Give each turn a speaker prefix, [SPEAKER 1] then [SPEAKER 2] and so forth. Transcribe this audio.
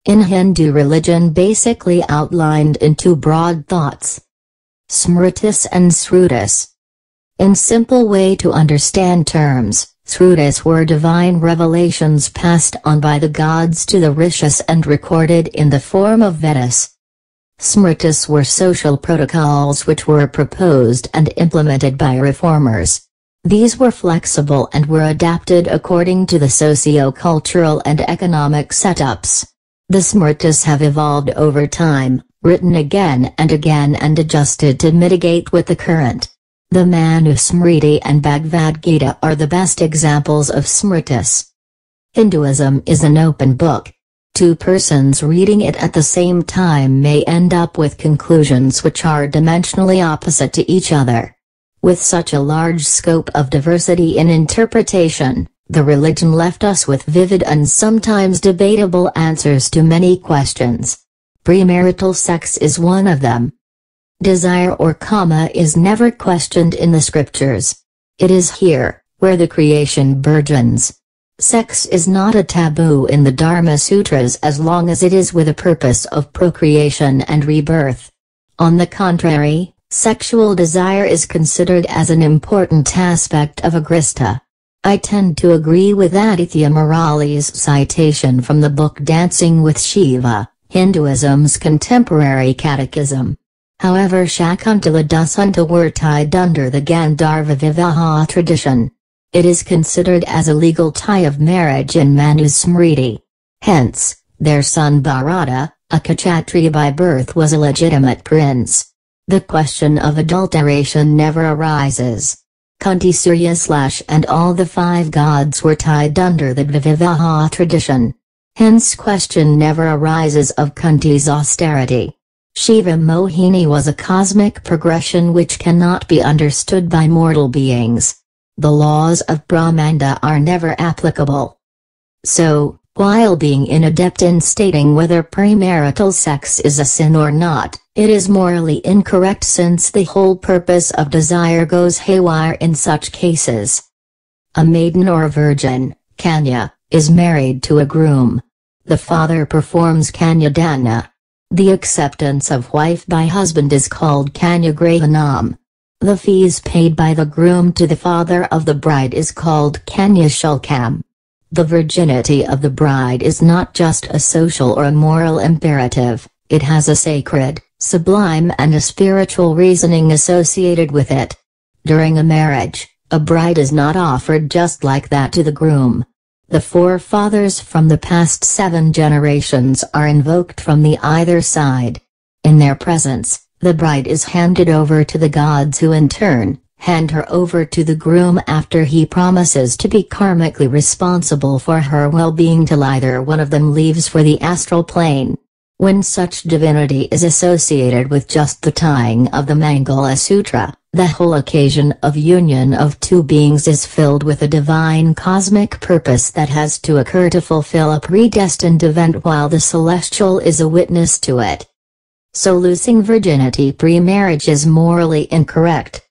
[SPEAKER 1] in Hindu religion basically outlined in two broad thoughts: Smritis and Srutis. In simple way to understand terms, Srutis were divine revelations passed on by the gods to the rishis and recorded in the form of Vedas. Smritis were social protocols which were proposed and implemented by reformers. These were flexible and were adapted according to the socio-cultural and economic setups. The Smritis have evolved over time, written again and again and adjusted to mitigate with the current. The Manusmriti and Bhagavad Gita are the best examples of Smritis. Hinduism is an open book. Two persons reading it at the same time may end up with conclusions which are dimensionally opposite to each other. With such a large scope of diversity in interpretation, the religion left us with vivid and sometimes debatable answers to many questions. Premarital sex is one of them. Desire or kama is never questioned in the scriptures. It is here, where the creation burgeons. Sex is not a taboo in the Dharma Sutras as long as it is with a purpose of procreation and rebirth. On the contrary, sexual desire is considered as an important aspect of agrista. I tend to agree with Aditya Murali's citation from the book Dancing with Shiva, Hinduism's contemporary catechism. However, Shakuntala Dusanta were tied under the Gandharva Vivaha tradition. It is considered as a legal tie of marriage in Manusmriti. Hence, their son Bharata, a Kshatriya by birth, was a legitimate prince. The question of adulteration never arises. Kunti Surya / and all the five gods were tied under the Vivaha tradition. Hence question never arises of Kunti's austerity. Shiva Mohini was a cosmic progression which cannot be understood by mortal beings. The laws of Brahmanda are never applicable. So, while being inadept in stating whether premarital sex is a sin or not, it is morally incorrect since the whole purpose of desire goes haywire in such cases. A maiden or a virgin, Kanya, is married to a groom. The father performs Kanyadana. The acceptance of wife by husband is called Kanyagrahanam. The fees paid by the groom to the father of the bride is called Kanyashulkam. The virginity of the bride is not just a social or a moral imperative, it has a sacred, sublime and a spiritual reasoning associated with it. During a marriage, a bride is not offered just like that to the groom. The forefathers from the past 7 generations are invoked from the either side. In their presence, the bride is handed over to the gods who in turn, hand her over to the groom after he promises to be karmically responsible for her well-being till either one of them leaves for the astral plane. When such divinity is associated with just the tying of the Mangala Sutra, the whole occasion of union of two beings is filled with a divine cosmic purpose that has to occur to fulfill a predestined event while the celestial is a witness to it. So losing virginity pre-marriage is morally incorrect.